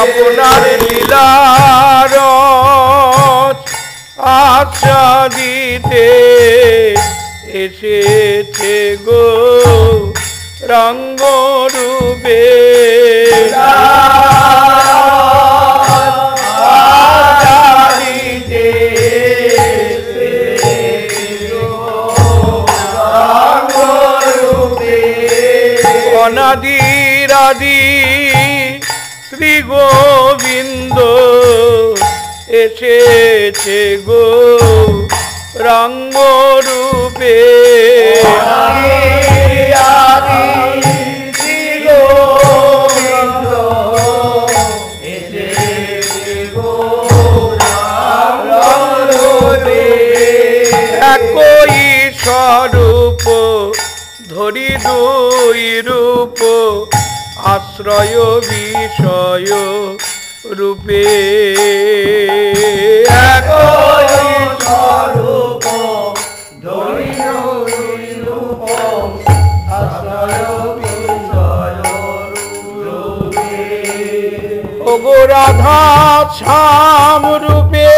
আপনার লীলার আশা দিতে এসেছে গো রঙ্গ রূপে অনাদিরাদি শ্রী গোবিন্দ এসেছে গো রঙ্গ রূপে একই স্বরূপ ধরি দুই রূপ আশ্রয় বিষয় রূপে একই স্বরূপ ধরি দুই রূপ আশ্রয় বিষয় রূপে ওগো রাধা শ্যাম রূপে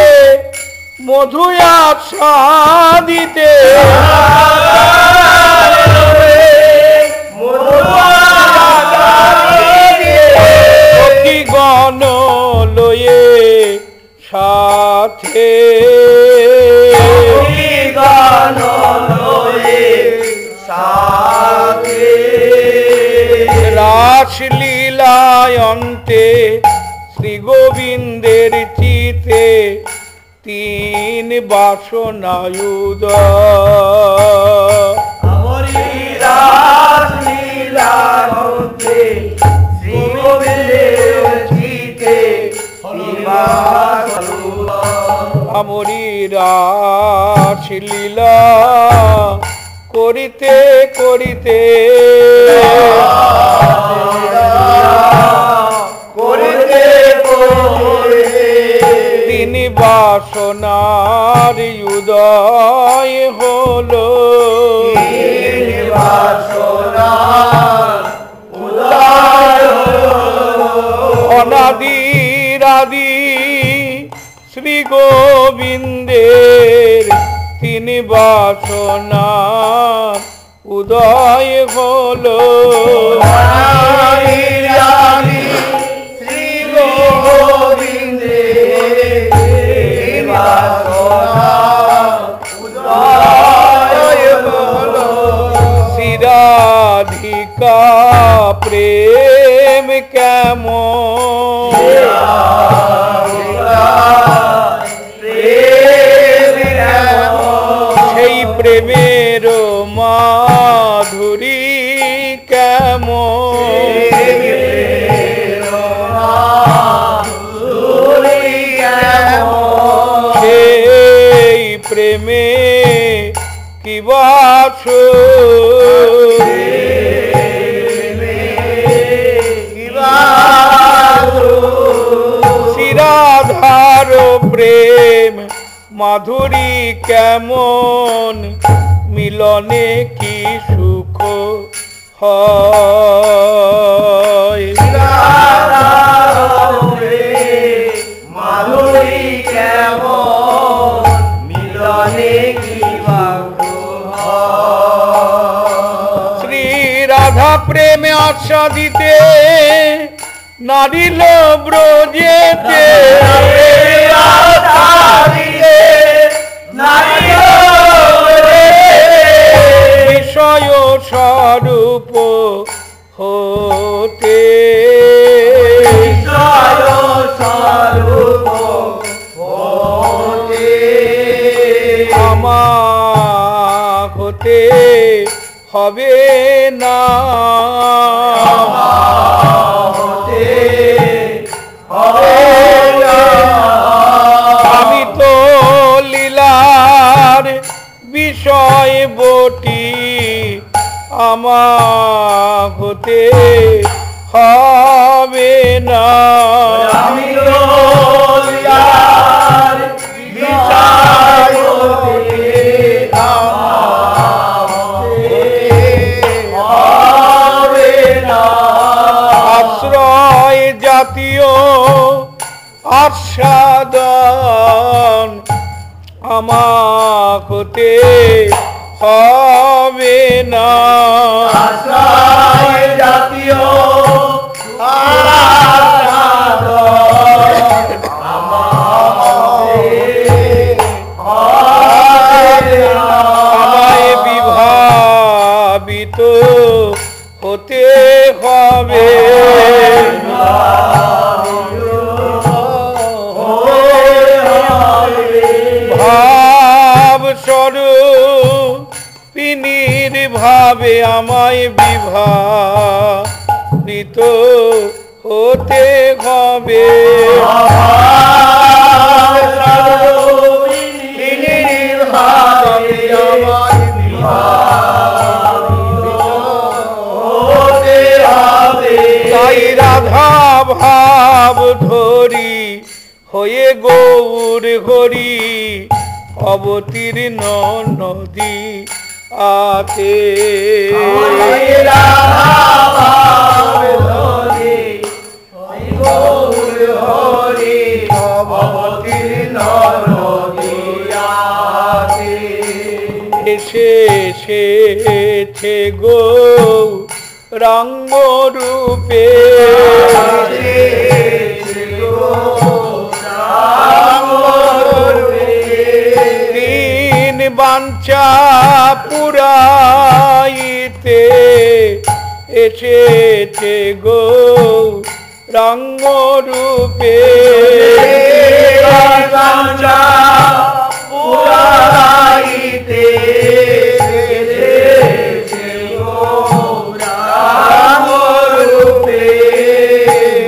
মধু আস্বাদিতে গণ লয়ে সাথে গান লয়ে সাথে রাসলীলায়ন্তে শ্রী গোবিন্দের চিতে তিন বাসনায়ুধ আমরি রাসলীলায়ন্তে শ্রী গোবিন্দের চিতে আমরি রাসলীলা করিতে করিতে করিতে তিনি বাসনার উদয় হলো অনাদিরাদি শ্রী গোবিন্দের তিনি বাসনার উদয় হলো শ্রী গোবিন্দের শ্রীরাধিকা প্রেম কেমন সেই প্রেমের মাধুরী কেমন সেই প্রেমে কি বাস শ্রীরাধার প্রেম মাধুরী কেমন মিলনে কি সুখ হয় মাধুরী কেমন মিলনে কি শ্রী রাধা প্রেমে আস্বাদিতে নারিল ব্রজেতে বিষয় স্বরূপ হতে আমা হতে হবে না আমি তো লীলার বিষয় বটি আমা হতে হবে না আমা হতে হবে না। আশ্রয় জাতীয় আমায় বিভাবিত হতে হবে। ভাব স্বরূপিনীর ভাবে আমায় বিভাবিত হতে হবে। তাই রাধা ভাব ধরি হয়ে গৌর হরি অবতীর্ণ নদী আতে। এসেছে গৌরাঙ্গ রূপে দিন বাঞ্ছা পুরাইতে এসেছে গৌরাঙ্গ রূপে।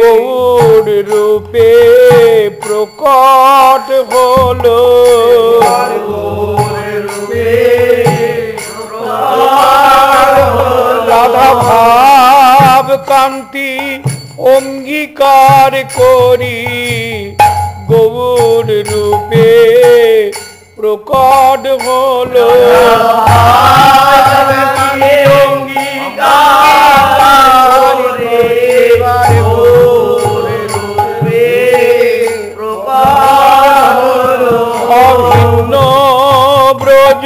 গৌর রূপে প্রকট হলো রাধা ভাব কান্তি অঙ্গীকার করি গৌর রূপে প্রকট হলো। অভিন্ন ব্রজ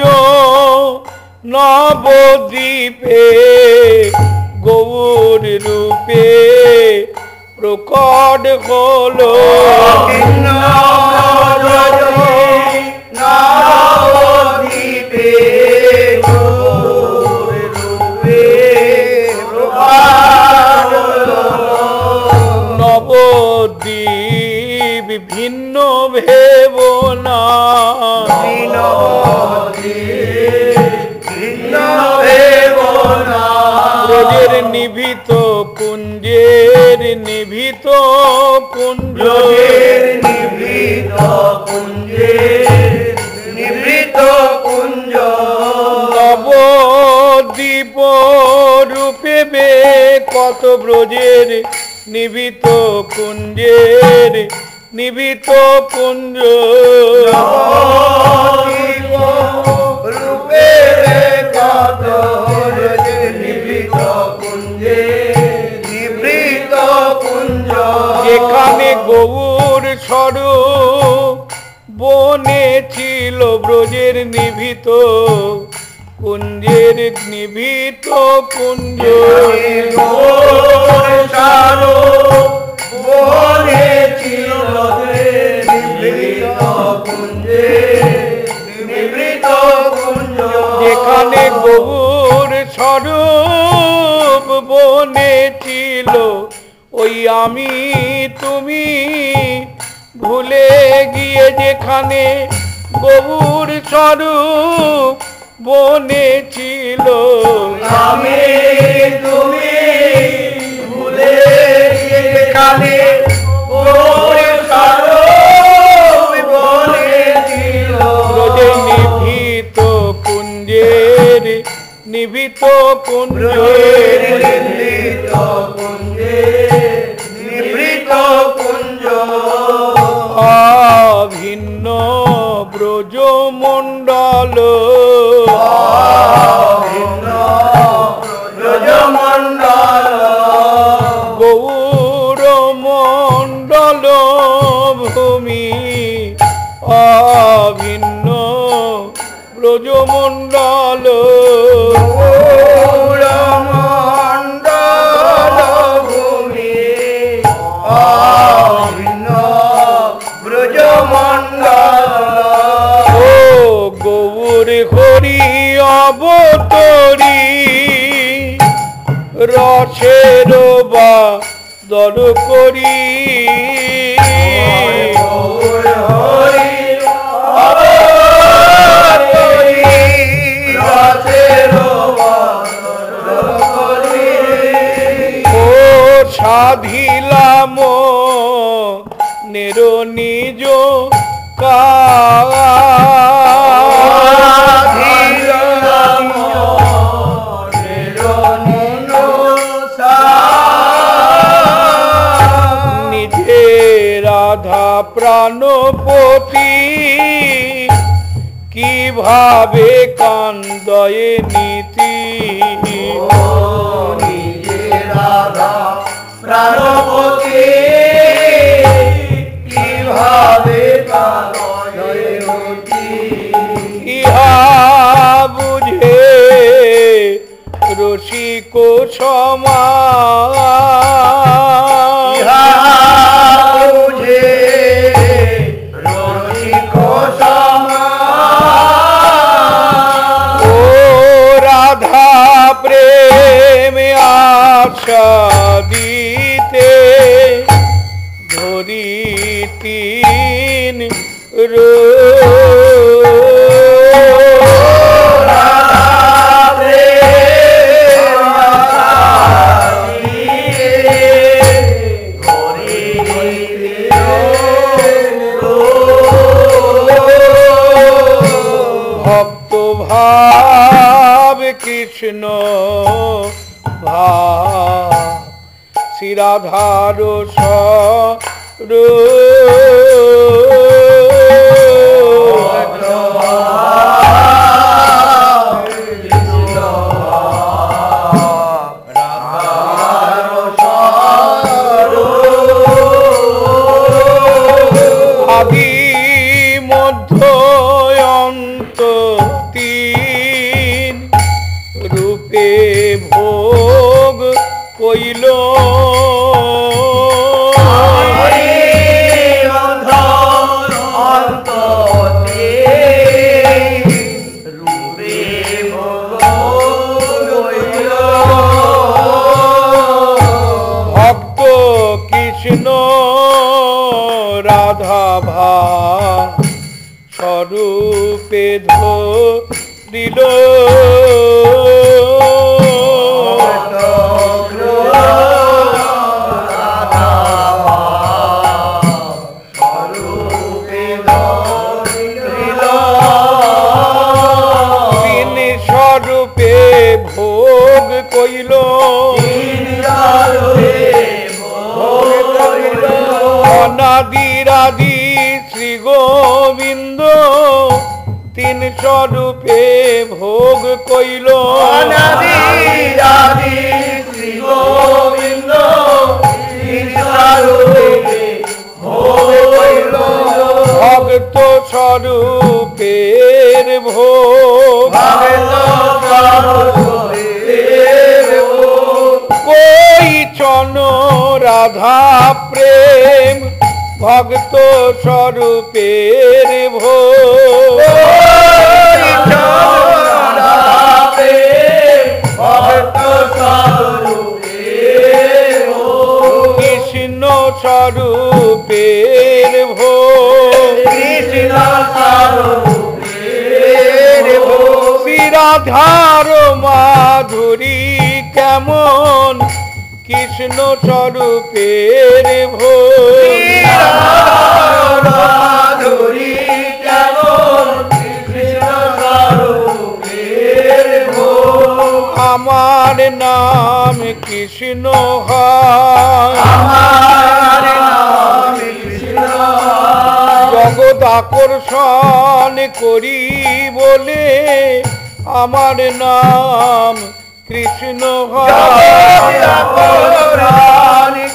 নবদ্বীপে গৌর রূপে প্রকট হলো। নবদ্বীপ ভিন্ন ভেব না ব্রজের নিভৃত কুঞ্জের নিভৃত কুঞ্জ নবদ্বীপ রূপে বে কত ব্রজের নিভৃত কুঞ্জের নিভৃত কুঞ্জ রূপে কত নিভৃত কুঞ্জে নিভৃত কুঞ্জ। যেখানে গৌর স্বরূপ বনে ছিল ব্রজের নিভৃত কুঞ্জের নিভৃত কুঞ্জ। যেখানে গৌর স্বরূপ বনে ছিল ওই আমি তুমি ভুলে গিয়ে যেখানে গৌর স্বরূপ বনে ছিল আমি তুমি ভুলে গিয়ে যেখানে গৌর স্বরূপ বনে ছিল। ব্রজে নিভৃত কুঞ্জের নিভৃত কুঞ্জ নিভৃত কুঞ্জে নিভৃত কুঞ্জ। অভিন্ন ব্রজ মণ্ডল ব্রজমণ্ডল গৌর মণ্ডল ভূমি অভিন্ন ব্রজমণ্ডল মণ্ডল ভূমি অভিন্ন ব্রজমণ্ডল ও গৌর হরি অবতরী রসের বা দর করি গৌর হরি অবতরী রসের বদর করি ও সাধিলাম নের নিজ নিজে রাধা প্রাণপতি কিভাবে কান্দয়ে নীতি প্রাণপতি কিভাবে ইহা বুঝে রসিক সমাজ বুঝে রসিক সমাজ ও রাধা প্রেম আশা দিতে ধরি তিন ভক্ত ভাব কৃষ্ণ ভাব শ্রীরাধার আদি মধ্য অন্ত তিন রূপে ভোগ কইল ভক্ত কৃষ্ণ রাধা ভা স্বরূপে ধরিল তিনি স্বরূপে ভোগ কইল অনাদিরাদি শ্রী গোবিন্দ তিন স্বরূপে ভোগ কইল শ্রী গোবিন্দ ভোগ কইল ভক্ত স্বরূপের ভোগ কই চন রাধা প্রেম ভক্ত স্বরূপের ভোগ কৃষ্ণ স্বরূপের ভোগ শ্রীরাধার মাধুরী কেমন কৃষ্ণ স্বরূপের ভোগ আমার নাম কৃষ্ণ জগৎ আকর্ষণ করি বলে আমার নাম কৃষ্ণ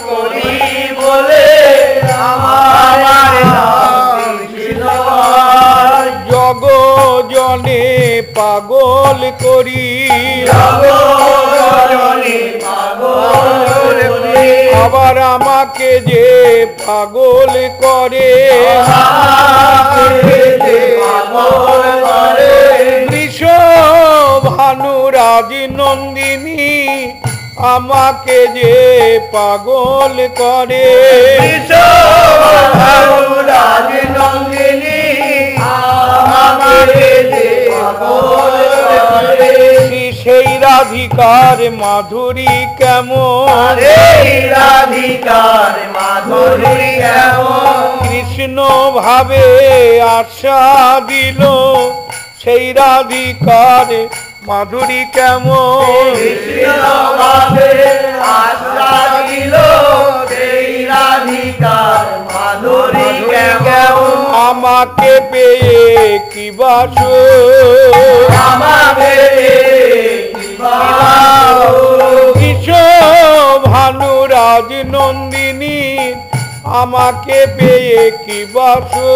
করি বলে আমার জগ জনে পাগল করি, আবার আমাকে যে পাগল করে, বৃষভানুরাজ নন্দিনী আমাকে যে পাগল করে, সেই রাধিকার মাধুরী কেমন, কৃষ্ণ ভাবে আশা দিল, সেই রাধিকার মাধুরী কেমন, আমাকে পেয়ে কি বাসো, ভানুরাজ নন্দিনী আমাকে পেয়ে কি বাসো,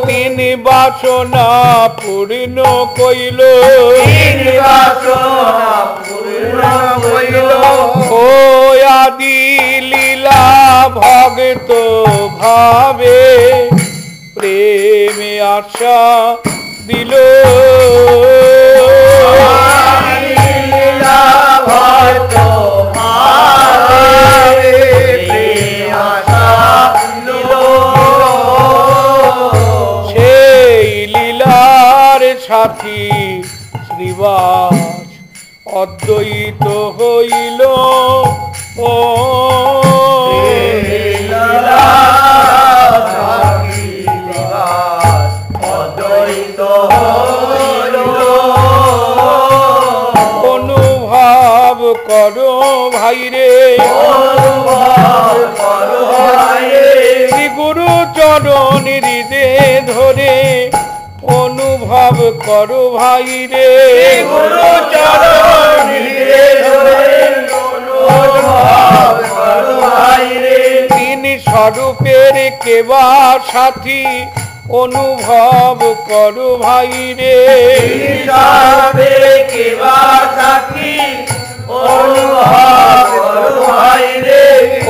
তিনি বাসনা পূর্ণ কইল, ও আদি লীলা ভক্ত ভাবে প্রেমে আশা দিল, সেই লীলার সাথী শ্রীবাস অদ্বৈত হইল, ও অনুভব করো ভাই রে, শ্রী গুরু চরণ হৃদে ধরে অনুভব করো ভাই রে, গুরু চরণ হৃদে ধরে অনুভব করো ভাই রে, তিনি স্বরূপের কেবা সাথী অনুভব করো ভাই রে,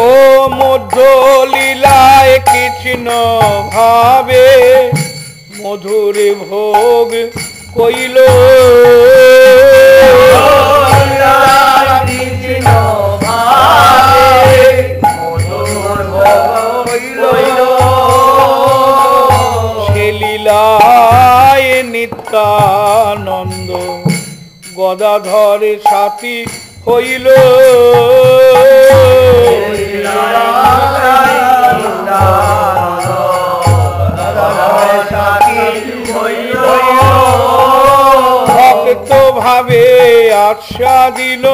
ও মধ্য লীলায় কৃষ্ণ ভাবে মধুর ভোগ কইল, সে লীলায় নিত্যানন্দ গদাধর সাথী হইল, ভক্ত ভাবে আশা দিল,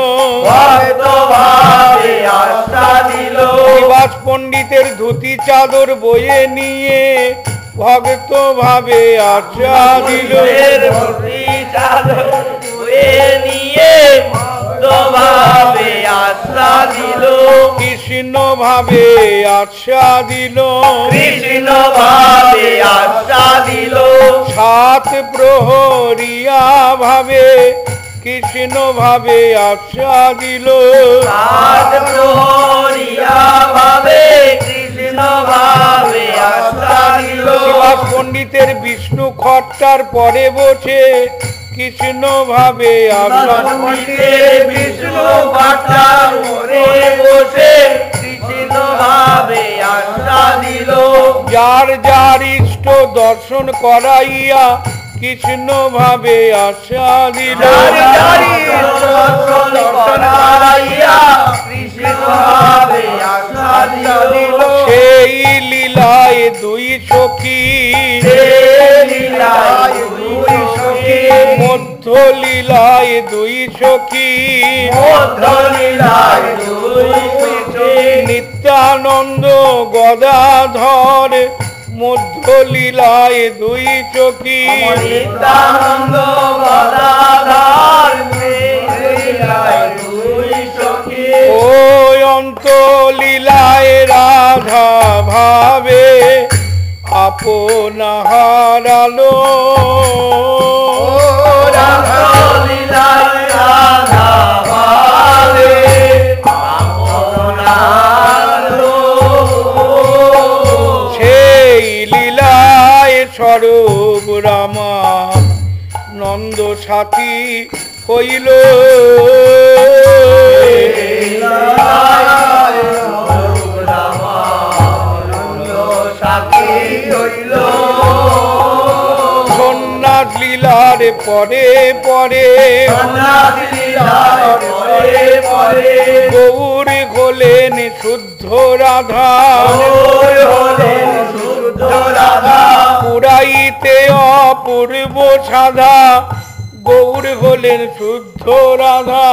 শ্রীবাস পণ্ডিতের ধুতি চাদর বয়ে নিয়ে ভক্ত ভাবে আশা দিল, কৃষ্ণ ভাবে আশা দিল, সাত প্রহরিয়া ভাবে কৃষ্ণ ভাবে আশা দিল, শ্রীবাস পণ্ডিতের বিষ্ণু খট্টার পরে বসে কৃষ্ণ ভাবে আশা, বিষ্ণু খট্টার পরে বসে কৃষ্ণ ভাবে আশা দিল, যার যার ইষ্ট দর্শন করাইয়া কৃষ্ণ ভাবে আশা দিল, সেই লীলায় দুই সখী, মধ্য লীলায় দুই সখী, নিত্যানন্দ গদাধর মধ্য লীলায় দুই চকি, ওই অন্ত লীলায় রাধা ভাবে আপন হারালো রাধা লীলায় রাধা ভাবে আপন হারালো। সেই লীলায় স্বরূপ রামা নন্দ সাথী হইল সন্ন্যাস লীলার পরে পরে গৌর হলেন শুদ্ধ রাধা পুরাইতে অপূর্ব সাধা গৌর হলেন শুদ্ধ রাধা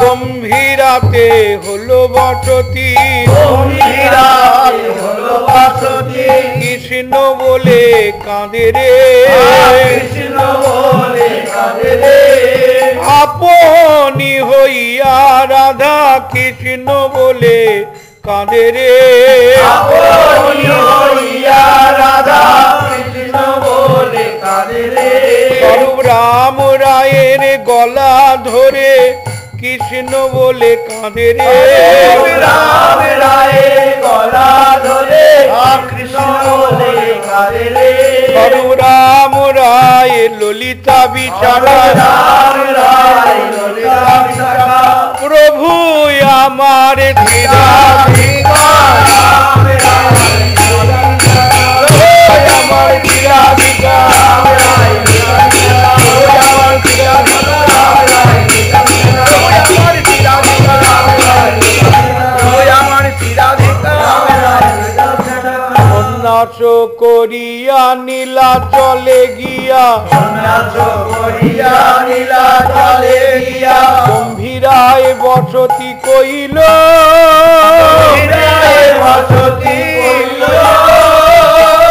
গম্ভীরাতে হলো বসতি কৃষ্ণ বলে কাঁদে রে আপনি হইয়া রাধা কৃষ্ণ বলে কাঁদে রে স্বরূপ রাম রায়ের গলা ধরে কৃষ্ণ বলে কাঁদে রে রাম রায়ের গলা ধরে কৃষ্ণ বলে কাঁদে রে। স্বরূপ রাম রায় ললিতা বিশাখা প্রভু আমার আমার সন্ন্যাস করিয়া নীলা চলে গিয়া গম্ভীরায় বসতি কইল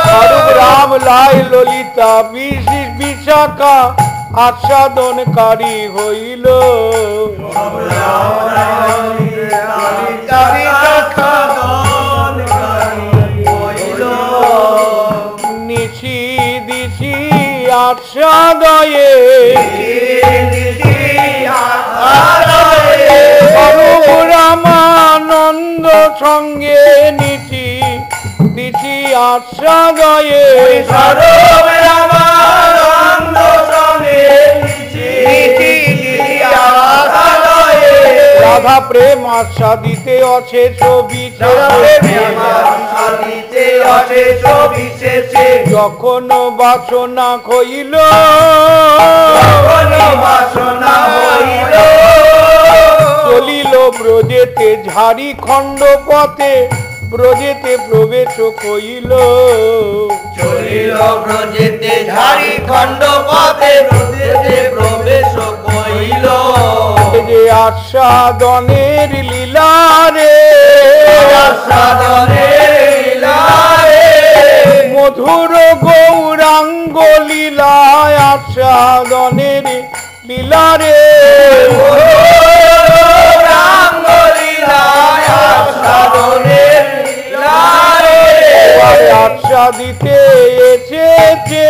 স্বরূপ রাম লাই ললিতা বিশাখা আস্বাদনকারী হইল নিশি দিশি আস্বাদয়ে স্বরূপ রামানন্দ সঙ্গে নিশি দিশি আস্বাদয়ে স্বরূপ রামানন্দ সঙ্গে রাধা প্রেম আস্বাদিতে অশেষ বিশেষে যখন বাসনা হইল চলিল ব্রজেতে ঝাড়ি খণ্ড পথে ব্রজেতে প্রবেশ কইল চলিল ব্রজেতে ঝাড়ি খণ্ড পথে ব্রজেতে প্রবেশ কইল। যে আস্বাদনের লীলা রে মধুর গৌরাঙ্গ লীলায় আস্বাদনের লীলা রে আস্বাদিতে এসেছে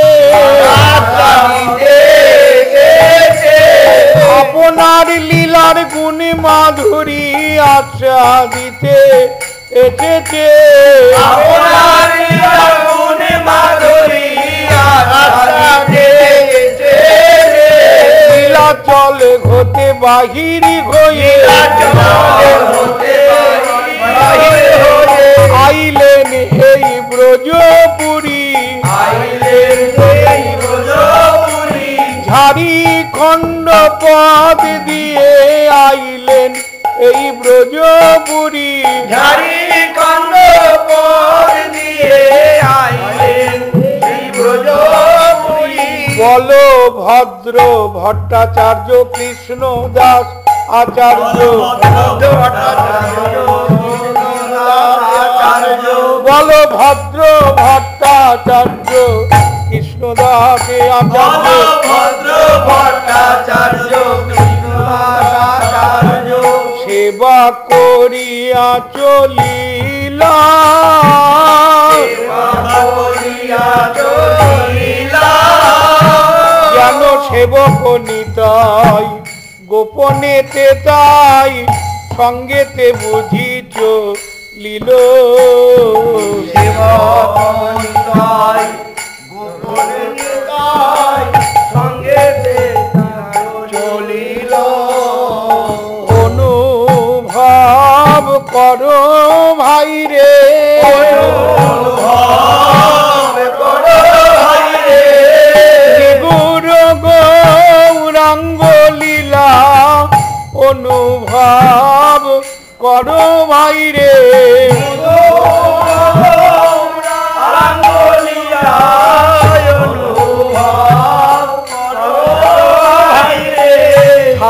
আপনার লীলার গুণ মাধুরী আস্বাদিতে এসেছে লীলাচল হতে বাহিরি হয়ে আইলেন এই ব্রজপুরী ঝাড়ি খণ্ড পথ দিয়ে আইলেন এই ব্রজপুরী বল ভদ্র ভট্টাচার্য কৃষ্ণ দাস আচার্য বল ভদ্র ভট্টাচার্য কৃষ্ণ কৃষ্ণদাসে আচার্য ভদ্র ভট্টাচার্য কৃষ্ণদাসাচার্য সেবা করিয়া চলিলা জ্ঞান সেবক নিতাই গোপনেতে তাই সঙ্গেতে বুঝিছ লীল অনুভব করো ভাই রে গুরু গৌরাঙ্গ লীলা অনুভব করো ভাই রে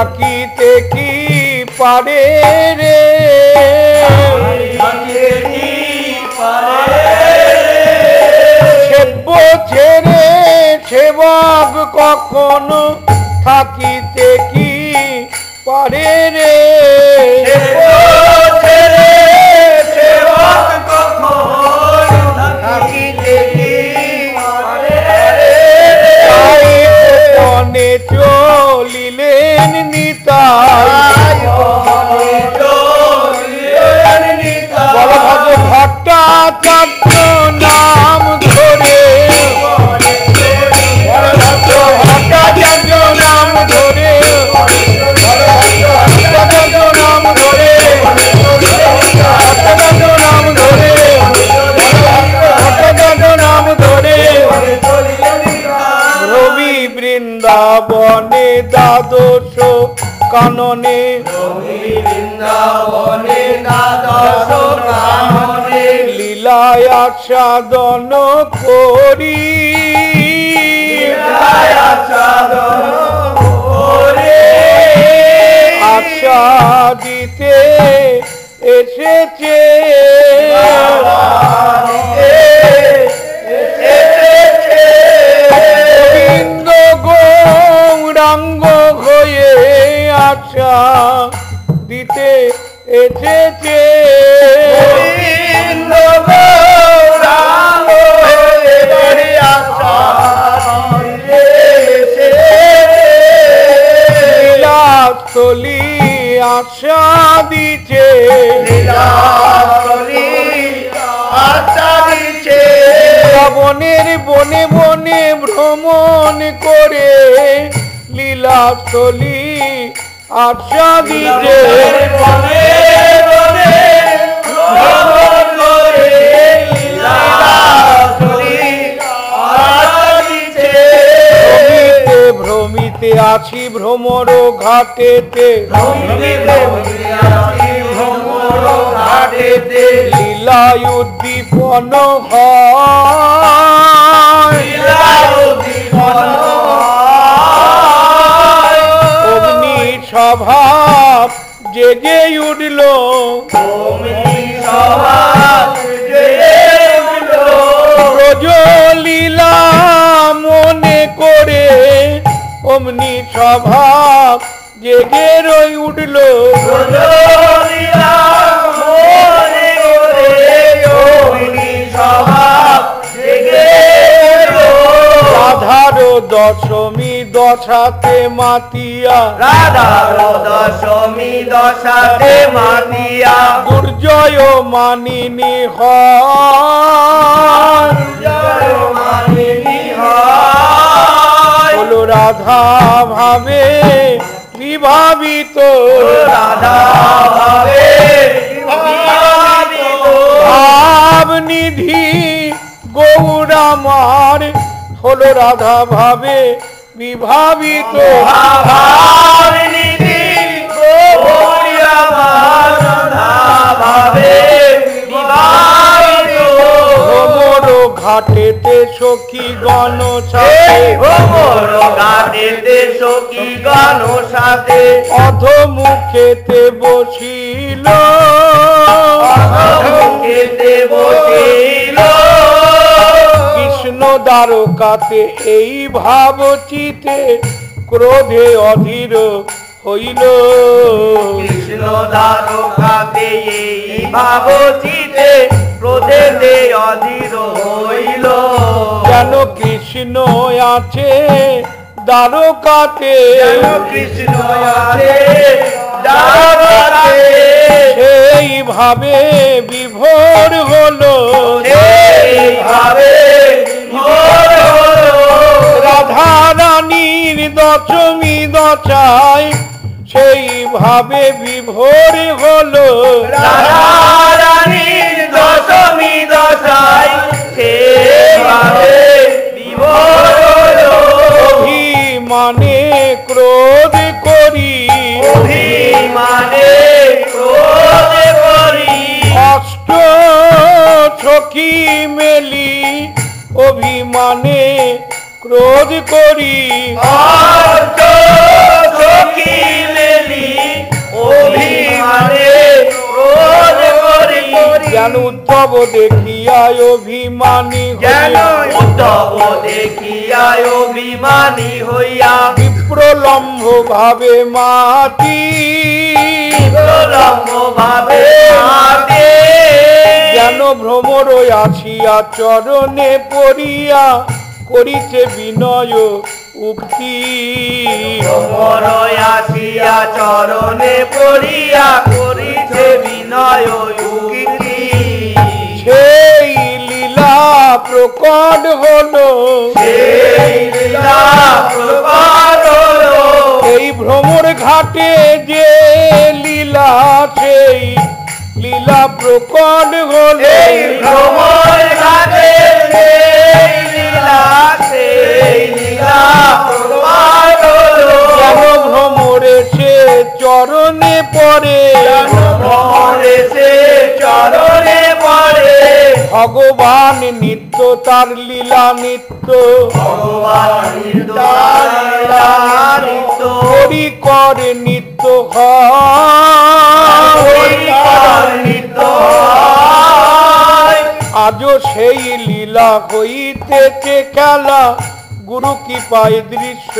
থাকিতে কি পারে রে সেব্য ছেড়ে সেবক কখনো থাকিতে কি পারে রে মনে চলিলেন নিতাই বলভদ্র ভট্টাচার্য নাম ধরে ভট্টাচার্য নাম ধরে ভট্টাচার্য নাম ধরে ভট্টাচার্য নাম ধরে ভট্টাচার্য নাম ধরে রবি বৃন্দাবনে দ্বাদশ কাননে লীলায় আস্বাদন করি আস্বাদিতে এসেছে গোবিন্দ গৌরাঙ্গ হয়ে আশা দিতে এসেছে লীলাস্থলী আশা দিছে শ্রাবণের বনে বনে ভ্রমণ করে লীলাস্থলী আশা দিছে ভ্রমিতে আছি ভ্রমর ঘাটেতে লীলায় উদ্দীপন হয় অগ্নি স্বভাব জেগে উঠল ব্রজ লীলা মনে করে অমনি স্বভাব জেগে রই উঠল রাধার দশমী দশাতে মাতিয়া দুর্জয় মানিনী হলো রাধা ভাবে বিভাবিত ভাব নিধি গৌরামার হলো রাধা ভাবে বিভাবিত ভ্রমর ঘাটেতে সখী গণ সাথে অধমুখেতে বসিল কৃষ্ণ দ্বারকাতে এই ভাবচিতে ক্রোধে অধীর হইল। কৃষ্ণ দ্বারকাতে এই ভাবচিতে ক্রোধেতে অধীর হইল। যেন কৃষ্ণ আছে দ্বারকাতে, যেন কৃষ্ণ আছে দ্বারকাতে, সেইভাবে বিভোর হলো, সেইভাবে বিভোর হলো। রাধা রানীর দশমী দশায় সেইভাবে বিভোর হলো। রাধা রানীর দশমী দশায় সেইভাবে বিভোর হলো। অভিমানে ক্রোধ করি, অভিমানে ক্রোধ করি, অষ্ট সখী মেলি অভিমানে ক্রোধ করি। অষ্ট সখী মেলি অভিমানে ক্রোধ করি। যেন উদ্ধব দেখিয়া অভিমানী যেন হইয়া, উদ্ধব দেখিয়া অভিমানী হইয়া, বিপ্রলম্ভ ভাবে মাতি, প্রলম্ব ভাবে মাতে। যেন ভ্রমর আসিয়া চরণে পড়িয়া করিছে বিনয় উক্তি। ভ্রমর আসিয়া চরণে পড়িয়া করিছে বিনয় উক্তি। সেই লীলা প্রকট হলো, সেই লীলা প্রকট হলো। এই ভ্রমর ঘাটে যে লীলা সেই লীলা প্রকট হলো। এই ভ্রমর ঘাটে সেই লীলা, সেই লীলা প্রকট হলো। যেন ভ্রমরে সে চরণে পড়ে, ভ্রমর এসে চরণে পড়ে। ভগবান নিত্য তার লীলা নিত্য, ভগবান লীলা নিত্য, হরি করে নিত্য হরি কর নিত্য হয়। আজও সেই লীলা হইতেছে খেলা, গুরু কি পায় দৃশ্য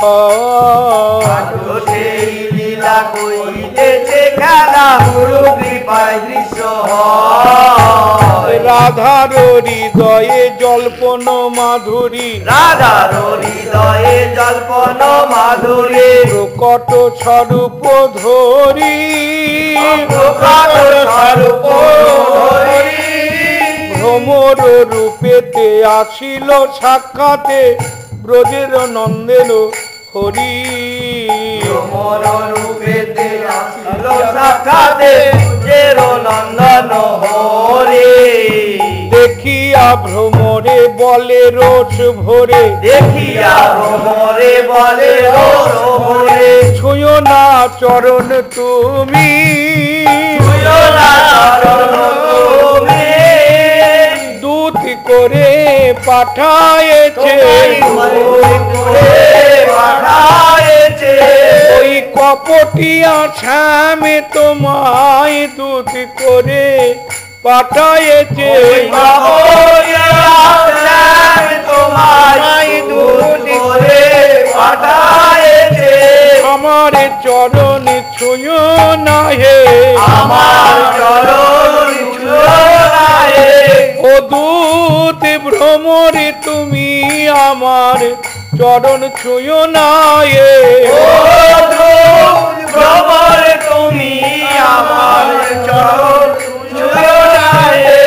হয়। আজও সেই লীলা কইতেছে খেলা, গুরু কৃপায় দৃশ্য হয়। রাধার হৃদয়ে জল্পন মাধুরী, রাধার হৃদয়ে জল্পন মাধুরী, প্রকট স্বরূপ ধরি, প্রকট স্বরূপ ধরি। ভ্রমর রূপেতে আসিল সাক্ষাতে ব্রজের নন্দেন হরি। ভ্রমর রূপেতে আসিল সাক্ষাতে যের নন্দন হরে। দেখিয়া ভ্রমরে বলে রোষ ভরে, দেখিয়া ভ্রমরে বলে রোষ ভরে। ছুঁয়ো না চরণ তুমি, ছুঁয়ো না চরণ তুমি, দূত করে পাঠায়েছে, তোমায় করে পাঠায়েছে। ওই কপটিয়া ছামে তোমায় দূত করে পাঠায়েছে। ওই বাবুয়া শ্যাম তোমায় দূত করে পাঠায়েছে। আমার চরণ ছুঁয়ো না হে, আমার চরণ ছুঁয়ো না হে। ও দূত ভ্রমরে তুমি আমার চরণ ছুঁয়ো না হে। ও দূত ভ্রমর তুমি আমার চরণ ছুঁয়ো না হে।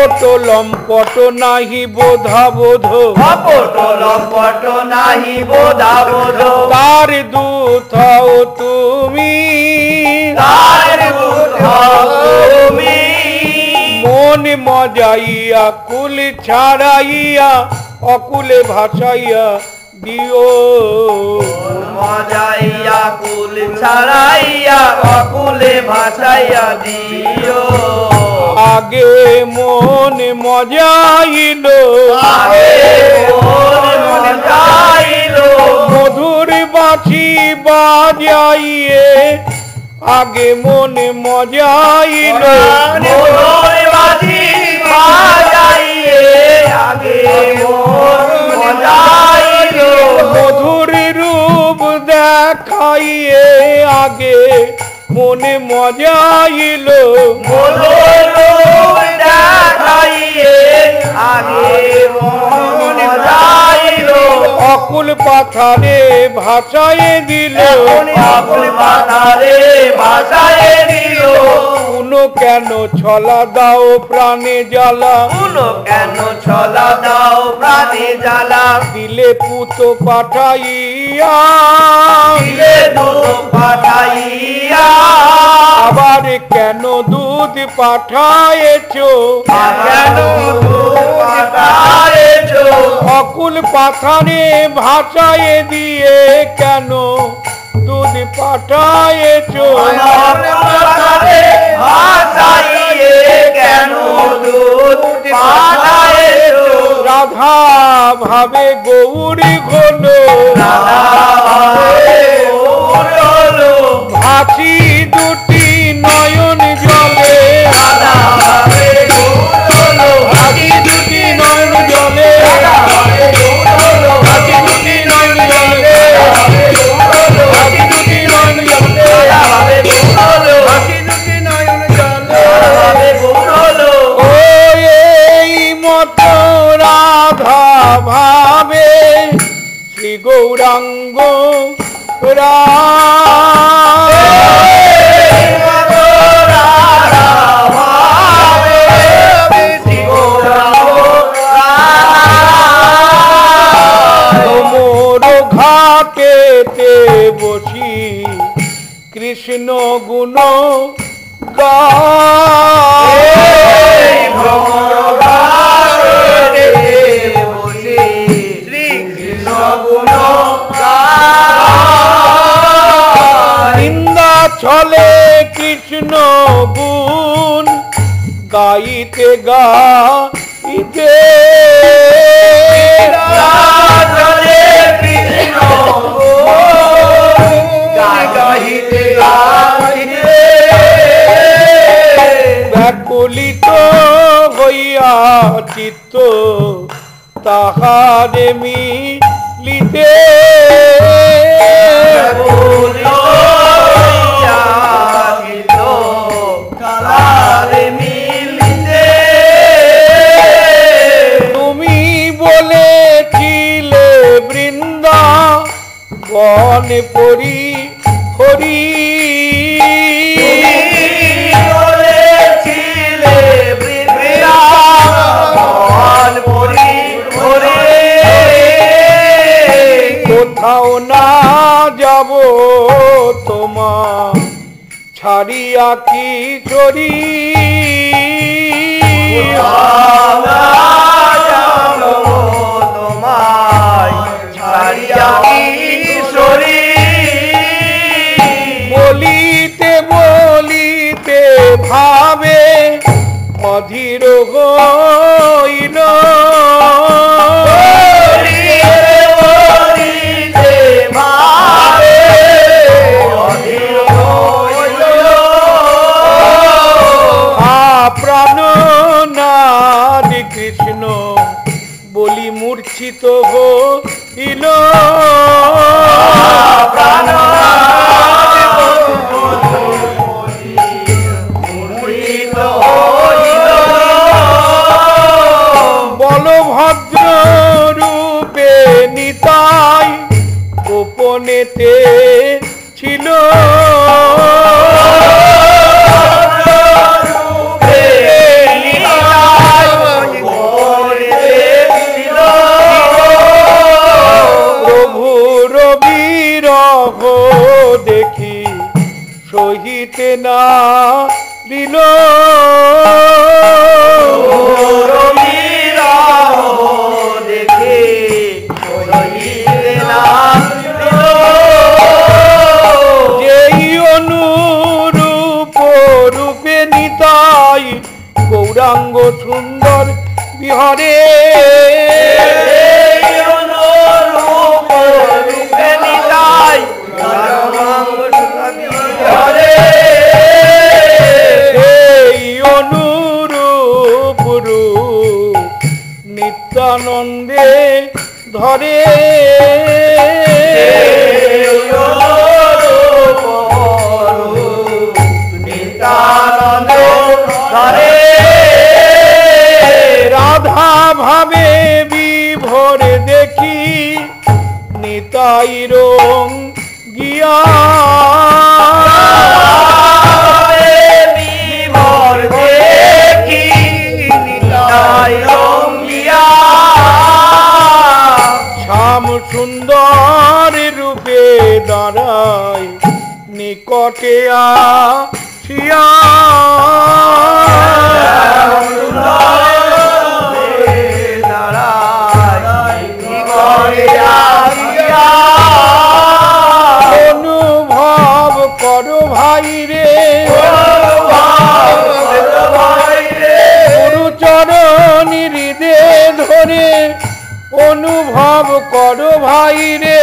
অপট লম্পট নাহি বোধা বোধ, অপট লম্পট নাহি বোধা বোধ। তার দূত হও তুমি, তার দূত হও তুমি। মন মজাইয়া কুল ছাড়াইয়া অকুলে ভাসাইয়া দিও। মজাইয়া কুল ছাড়াইয়া অকুলে ভাসাইয়া দিও। আগে মন মজাইল, আগে মন মজাইল, মধুর বাঁশি বাজাইয়ে আগে মন মজাইল। মধুর বাঁশি বাজাইয়ে আগে মন যাইল মধুর রূপ দেখাইয়ে আগে মনে মজাইল মধুর দেখাইয়ে আগে মন যাইল অকুল পাথারে ভাষায় দিল অকুল পাথারে ভাষায় দিল শুনো কেন ছলা দাও প্রাণে জ্বালা শুনো কেন ছলা দাও প্রাণে জ্বালা দিলে পুত পাঠাইয়া দিলে দুধ পাঠাইয়া আবার কেন দুধ পাঠায়েছ কেন দুধ পাঠাইছ অকুল পাথারে ভাষায় দিয়ে কেন দুধ পাঠায়েছ ভাষাইয়ে কেন দুধ পাঠাইছ রাধা ভাবে গৌরী ঘোলো ভাসি দুটি নয়ন জলে ভাসি দুটি নয়ন জলে ভাসি দুটি নয়ন জলে ভাসি দুটি নয়ন জলে ভাসি দুটি নয়ন জলে ও এই মতো রাধা ভাবে শ্রী গৌরাঙ্গ মোর ঘাটেতে বসি কৃষ্ণ গুণ নিন্দা ছলে কৃষ্ণ গুণ গাইতে গাইতে ব্যাকুলিত হইয়া চিত্ত তাহারে মিলিতে তুমি বলেছিলে বৃন্দা বনে পরি হরি কোথাও না যাব তোমার ছাড়িয়া কি চরি বলিতে বলিতে ভাবে অধীর হইল প্রাণনাথ কৃষ্ণ বলি মূর্ছিত হইল বলভদ্র রূপে নিতাই গোপনেতে ছিল প্রভুর বিরহ দেখি সহিতে না দিল যেই অনুরূপ রূপে নিতাই গৌরাঙ্গ সুন্দর বিহারে সেই অনুরূপ নিত্যানন্দে ধরে রাধা ভাবে বিভোরে দেখি নিতাই রং গিয়া শ্যাম সুন্দর রূপে দাঁড়ায় নিকটে আসিয়া অনুভব করো ভাই রে গুরুচরণ হৃদে ধরে অনুভব করো ভাই রে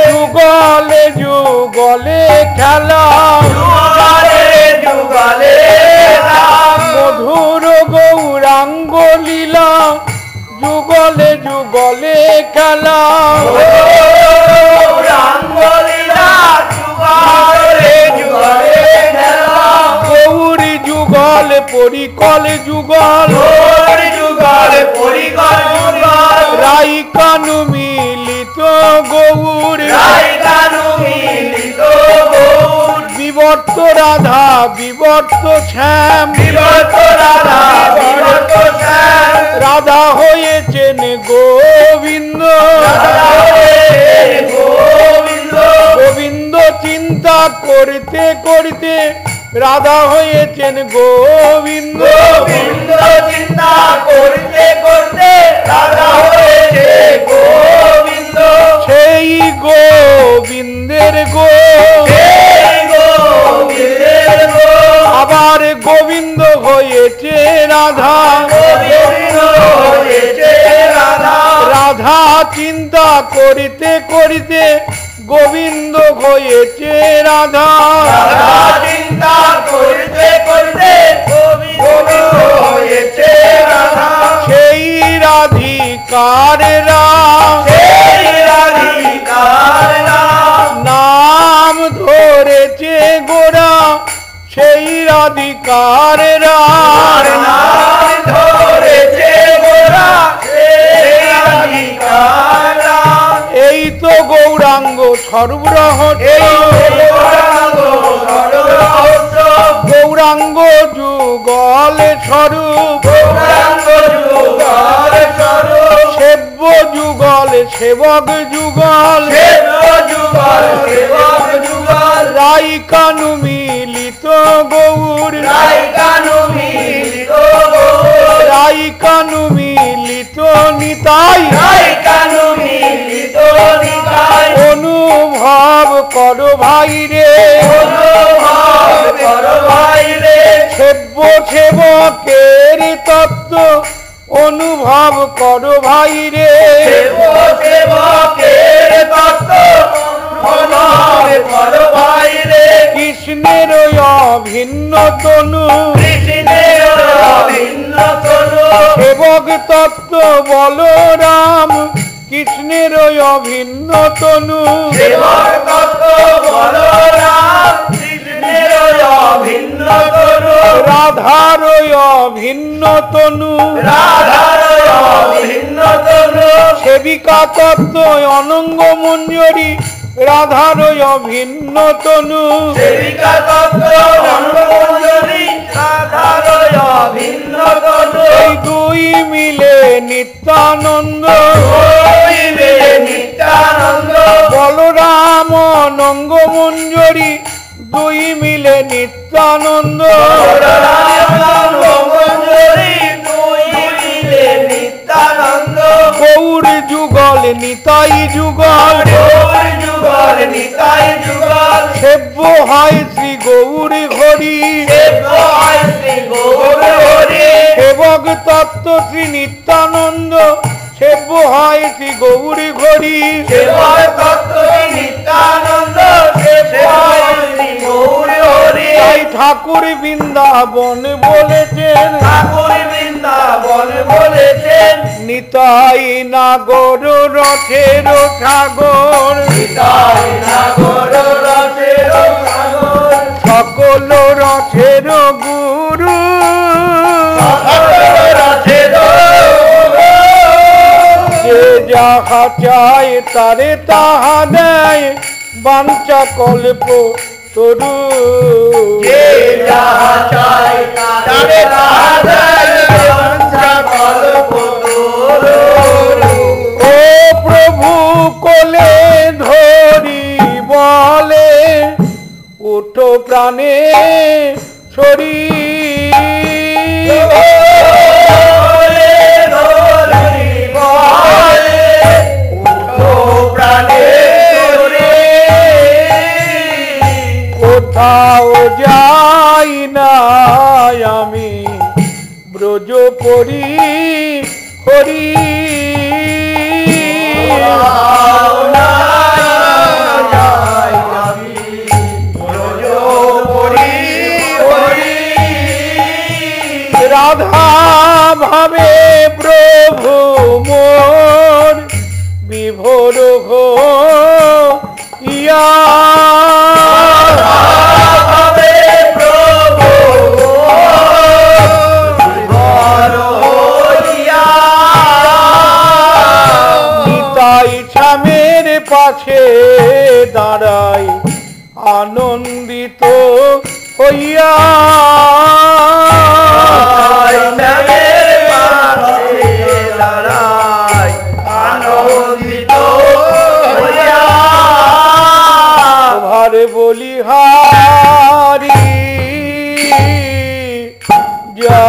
যুগলে যুগলে খেলা মধুর গৌরাঙ্গ লীলা যুগলে যুগলে খেলা গৌরী যুগল পরিকল যুগল রাই কানু মিলিত গৌর বিবর্ত রাধা বিবর্ত শ্যাম রাধা হয়েছেন গোবিন্দ গোবিন্দ চিন্তা করতে করতে রাধা হয়েছেন গোবিন্দ চিন্তা করতে করতে রাধা হয়েছে গোবিন্দ সেই গোবিন্দের আবার গোবিন্দ হয়েছে রাধা রাধা চিন্তা করিতে করিতে গোবিন্দ হয়েছে রাধা চিন্তা করতে করতে গোবিন্দ হয়েছে রাধা সেই রাধিকার নাম ধরেছে গোরা সেই রাধিকার ধরেছে গোরা এই তো গৌরাঙ্গ গৌরাঙ্গ যুগল স্বরূপ সেব্য যুগল সেবক যুগল রাই কানু মিলিত গৌর রাই কানু মিলিত নিতাই অনুভব করো ভাই রে সেব্য সেবকের তত্ত্ব অনুভব করো ভাই রে কৃষ্ণের অভিন্ন তনু সেবক তত্ত্ব বলরাম কৃষ্ণের অভিন্ন তনু রাধার অভিন্ন তনু সেবিকা তত্ত্ব অনঙ্গ মঞ্জরি রাধার অভিন্ন তনু এই দুই মিলে নিত্যানন্দ বলরাম অনঙ্গ মঞ্জরি দুই মিলে নিত্যানন্দ গৌর যুগল নিতাই যুগল সেব্য হয় শ্রী গৌরী হরি সেবক তত্ত্ব শ্রী নিত্যানন্দ সেব্য হয় শ্রী গৌরী হরি তাই ঠাকুর বৃন্দাবন বলেছেন, ঠাকুর বৃন্দাবন বলেছেন, নিতাই নাগর রথের সাগর, নিতাই নাগর রথের সাগর, সকল রথের গুরু, সকল রথের গুরু, যে যাহা চায় তারে তাহা দেয়, বাঞ্ছা কল্প তরু, যে যাহা চায় তারে তাহা দেয়, বাঞ্ছা কল্পতরু। ও প্রভু কোলে ধরি বলে, উঠো প্রাণে শরীর, কোলে ধরি বলে, উঠো প্রাণে শরীর। কোথাও যাই না আমি, ব্রজ পরি হরি, কোথাও না যাই আমি, ব্রজ পরি হরি। রাধা ভাবে প্রভু মোর বিভোর ইয়া, ভাবে প্রভু বিভোর হইয়া। নিতাই স্বামীর পাশে দাঁড়াই আনন্দিত হইয়া, নামের পাশে দাঁড়াই আনন্দিত হইয়া। ভার বলিহারি যা,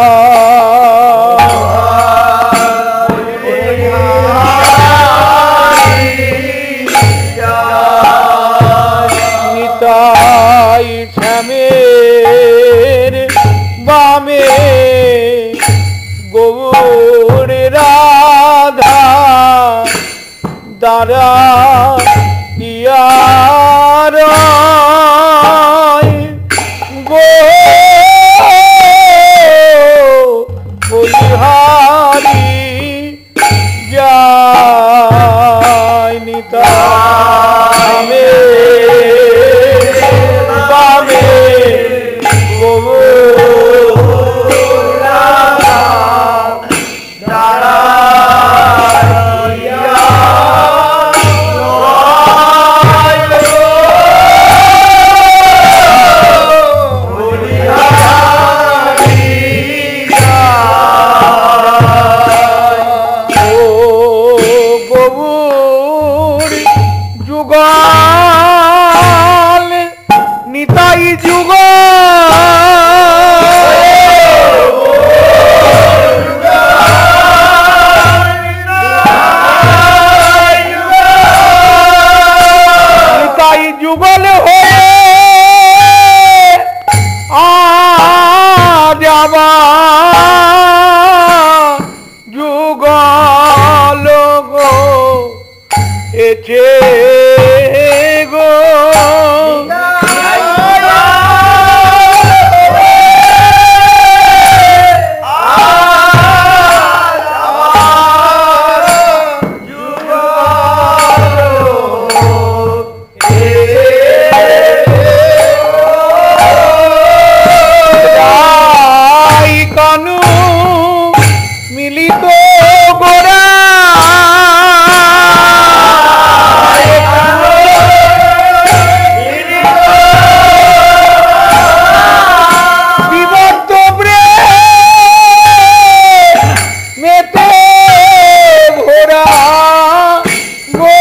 নিতাই শ্যামের বামে গৌর রাধা দ্বারা ইয়ার গো বলিহারি যায়, নিতামে বামে যুগল নিতাই নিতাই যুগল হয়ে যাবা যুগল গো এছে গো, কানু মিলিত গোরা বিবর্ত মেতে ঘোরা গো,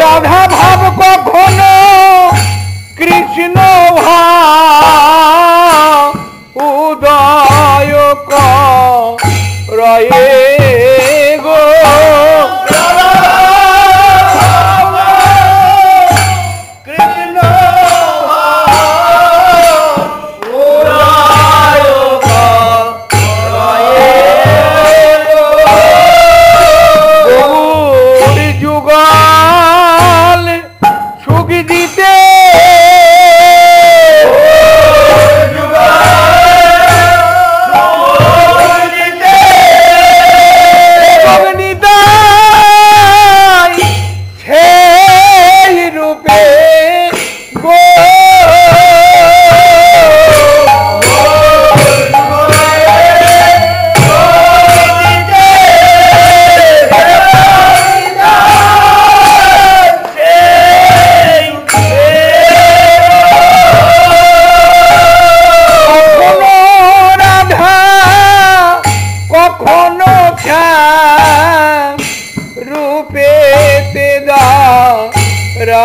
রাধা ভাব কখনো কৃষ্ণ ভাব উদয় রয়ে গো, শ্যাম রূপেতে দাঁড়ায়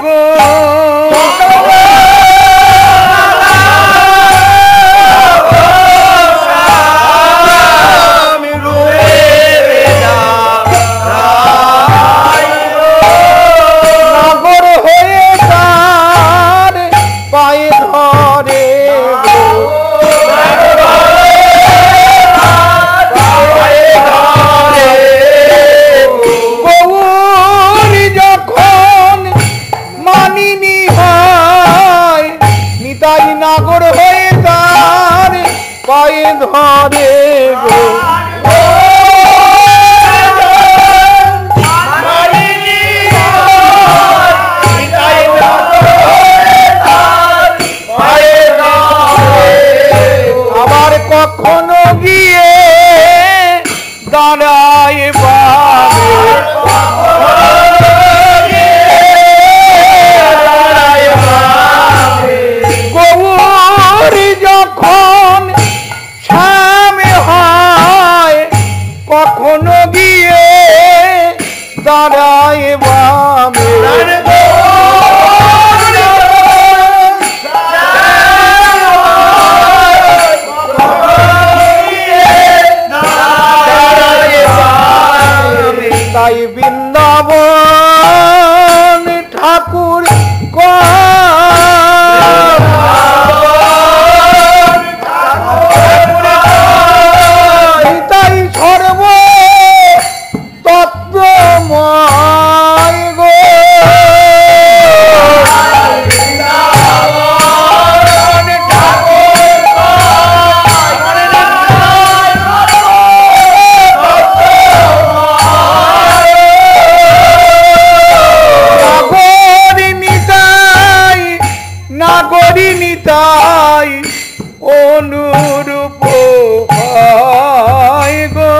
গো নগর হয়ে তার পায়ে ধরে গৌরী যখন মানিনি হয় নিতাই নাগর হয়ে তার পায়ে ধরে গো আবার কখনো গিয়ে দাঁড়ায় গৌরী যখন স্বামী হয় কখনো গিয়ে দাঁড়ায় বামে তাই বৃন্দাবন ঠাকুর তাই সর্ব তত্ত্বময় গো নাগরী নিতাই অনুরূপ হয় গো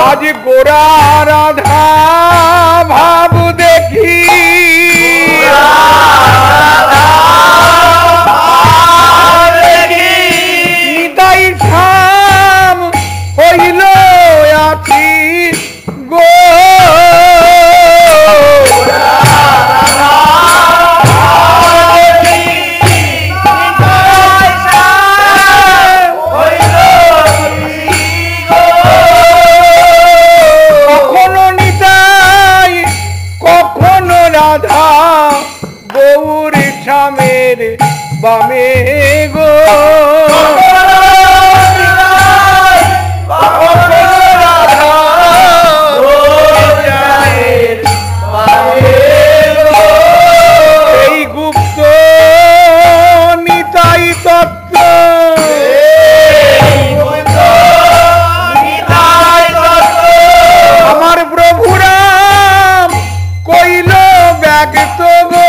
আজ গোরা রাধা ভাব দেখি নিতাই শ্যাম হইল আছি গো কখনো নিতাই কখনো রাধা গৌর শ্যামের বামে গো এই গুপ্ত নিতাই তত্ত্ব আমার প্রভুরাম কইল ব্যক্ত গো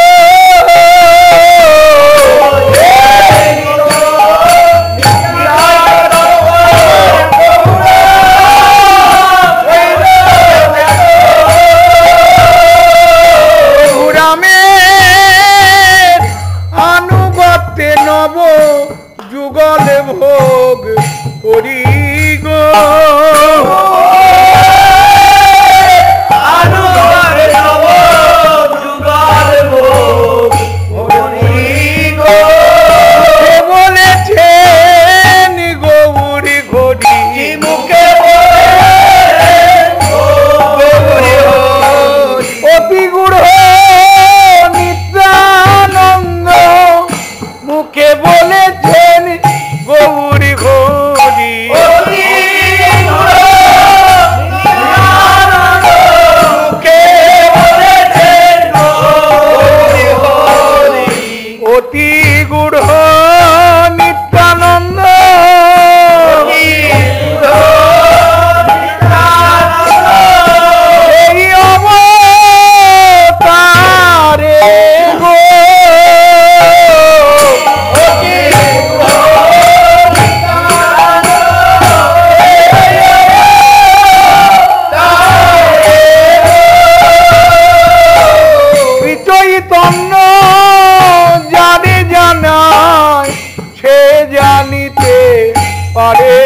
করে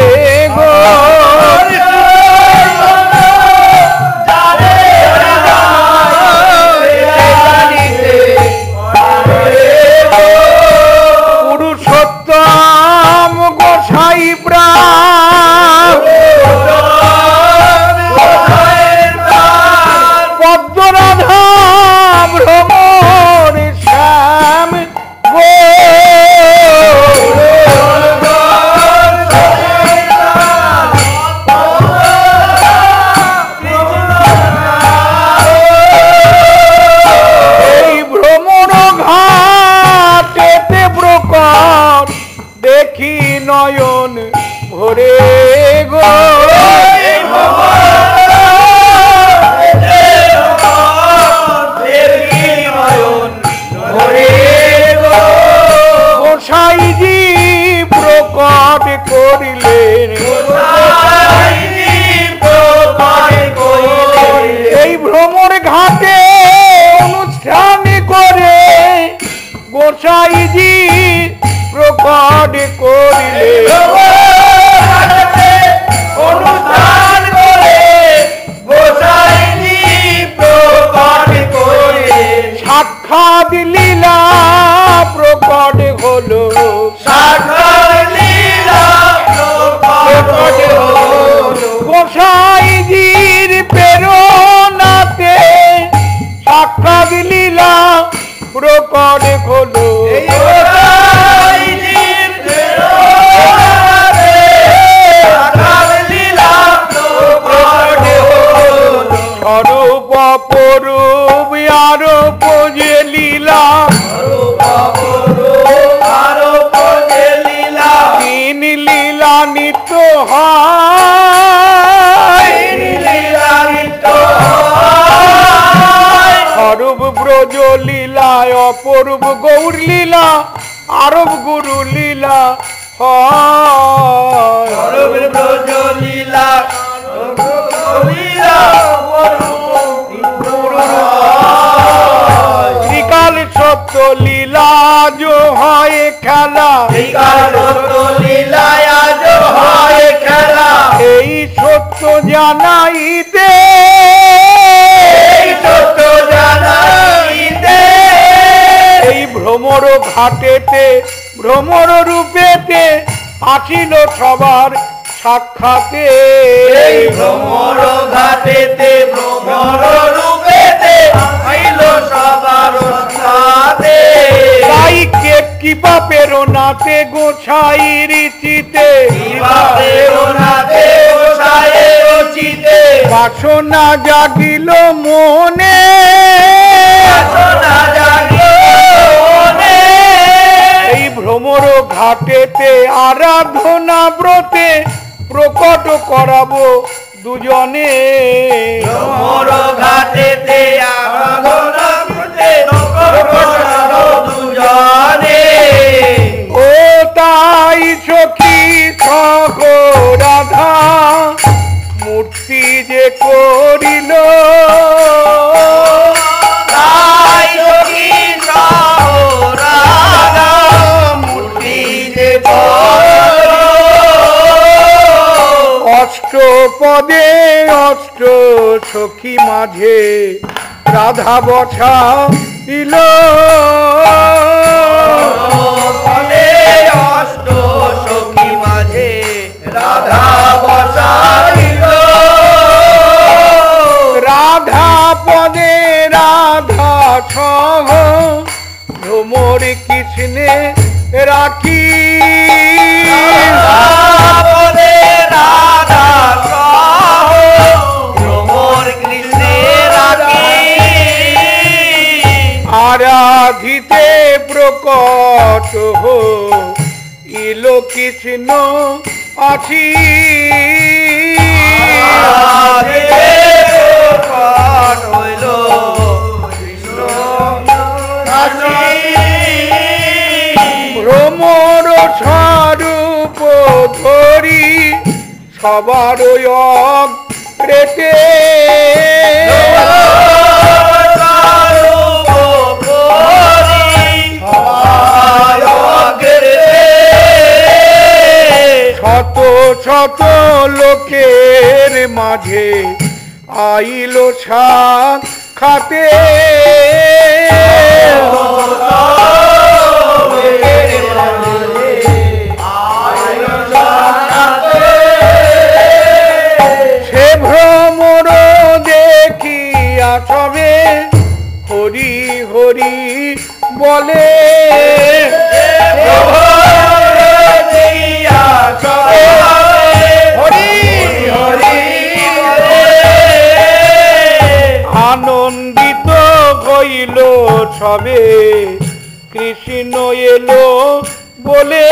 গো পুরুষোত্তম গোসাই প্রাণ পদ্মরাধা ভ্রমণ শ্যাম গো এই ভ্রমণ ঘাটেতে প্রকট দেখি নয়ন ভরে গো গোসাইজি প্রকট করিলেন এই ভ্রমণ ঘাটে অনুষ্ঠান করে গোসাইজি প্রকট করিলেন অনুষ্ঠান করে গোসাইজি প্রকট করে সাক্ষাৎ লীলা প্রকট হলো সাক্ষাৎ লীলা প্রকট হলো গোসাইজির প্রেরণাতে সাক্ষাৎ লীলা প্রকট হলো গোসাইজির প্রেরণাতে সাক্ষাৎ লীলা প্রকট হলো স্বরূপ অপরূপ আরোপ যে লীলা তিন লীলা নিত্য হয় স্বরূপ ব্রজ লীলা অপরূপ গৌর লীলা আরব গুরু লীলা হয় ব্রজ লীলা ত্রিকাল সত্য লীলা যো হয় খেলা এই সত্য জানাইতে এই ভ্রমর ঘাটেতে ভ্রমর রূপেতে আসিল সবার সাক্ষাতে এই ভ্রমর ঘাটেতে ভ্রমর রূপেতে আইল সবার সাথে তাই কে কিবা প্রেরণাতে গোসাইর চিতে বাসনা জাগিল মনে এই ভ্রমর ঘাটেতে আরাধনা ব্রতে প্রকট করাবো দুজনে ভ্রমর ঘাটেতে আরাধনা ব্রতে প্রকট করাবো দুজনে ও তাই সখী সখ রাধা মূর্তি যে করিল তাই সখী রাধা মূর্তি যে করিল অষ্টপদে অষ্ট সখী মাঝে রাধা বসা ইল অষ্ট সখী মাঝে রাধা বসাইল রাধা পদে রাধা সহ ভ্রমর কৃষ্ণে রাখি পদে রাধা সহ ভ্রমর কৃষ্ণে রাখি আরাধিতে প্রকট হো ইলো কৃষ্ণ আছি প্রকট হইল কৃষ্ণ আছি ভ্রমর স্বরূপ ধরি সবার অগ্রেতে শত শত লোকের মাঝে আইল সাক্ষাতে সে ভ্রমর দেখিয়া সবে হরি হরি বলে আনন্দিত হইল সবে কৃষ্ণ এলো বলে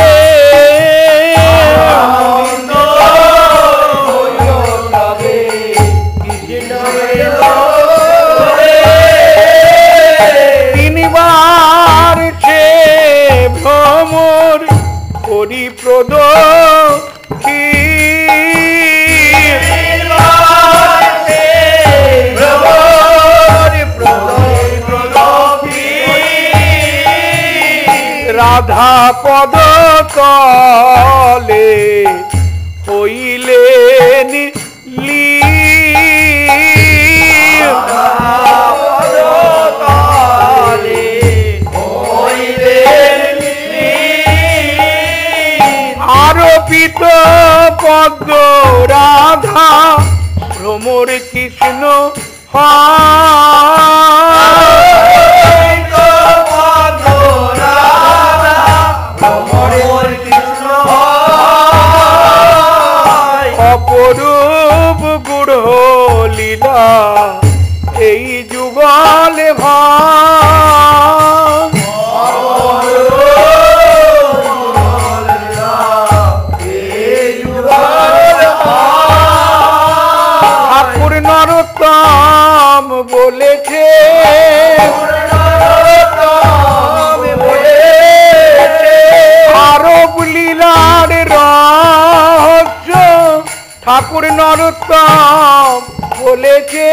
তিনবার সে ভ্রমর হরিপ্রদ রাধা পদ তলে হইলেন আরোপিত পদ্ম রাধা ভ্রমর কৃষ্ণ অপরূপ গুড় লীলা এই যুগলে ঠাকুর নরোত্তম বলেছে আরব লীলার রহস্য ঠাকুর নরোত্তম বলেছে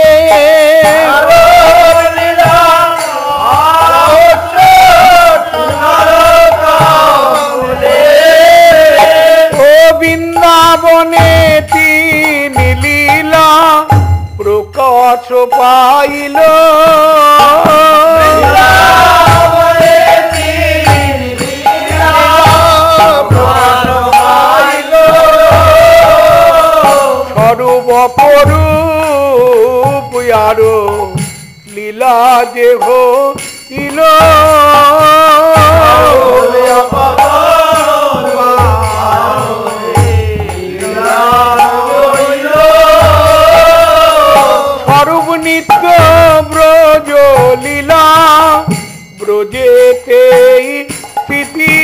ও বৃন্দাবনে তিনি লীলা প্রকাশ পাইল স্বরূপ অপরূপ আরো লীলা যে হইল স্বরূপ নিত্য ব্রজ লীলা ব্রজেতেই স্থিতি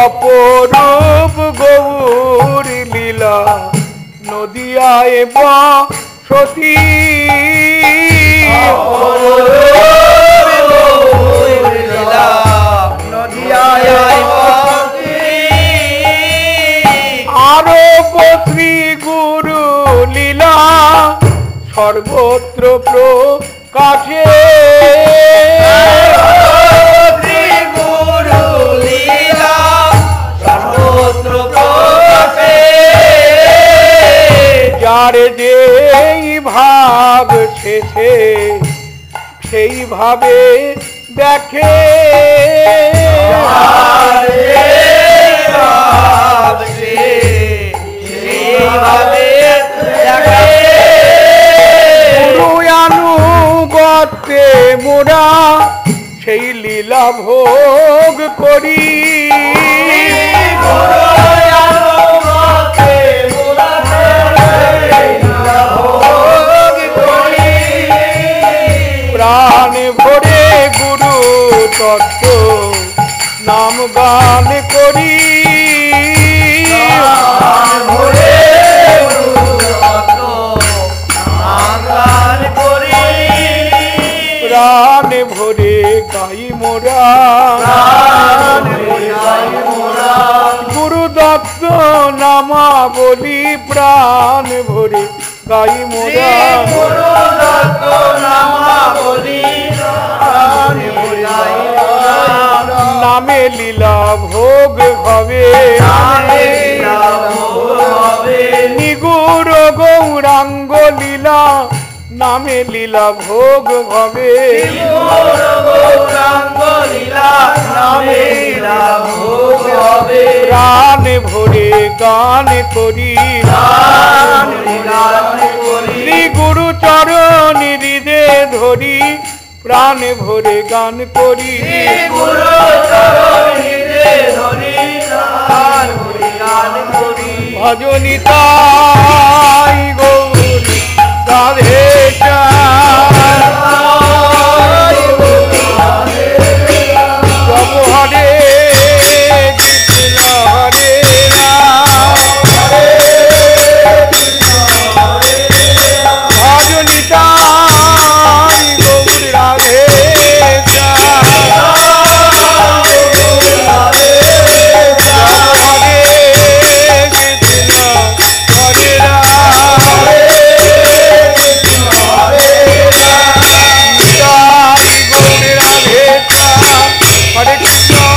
অপরূপ গৌর লীলা নদিয়ায় বসতি আরব শ্রী গুরু লীলা সর্বত্র প্রকাশে যার যেই ভাব শেষে সেই ভাবে দেখে অনুগত্যে মোরা সেই লীলা ভোগ করি প্রাণ ভরে গুরু তত্ত্ব নাম গান করি প্রাণ ভরে গাই মোরা গুরু দত্ত নামা বলি প্রাণ ভরে গাই মোরা নামে লীলা ভোগ হবে নিগুর গৌরাঙ্গ লীলা নামে লীলা ভোগ হবে প্রাণ ভরে গান করি শ্রী গুরু চরণ হৃদে ধরি প্রাণ ভরে গান করি ভজনী তাই গৌরী রাধে প্রভু হরে কৃষ্ণ হরে রাম ভজনী তাই গৌরী রাধে Hare Krishna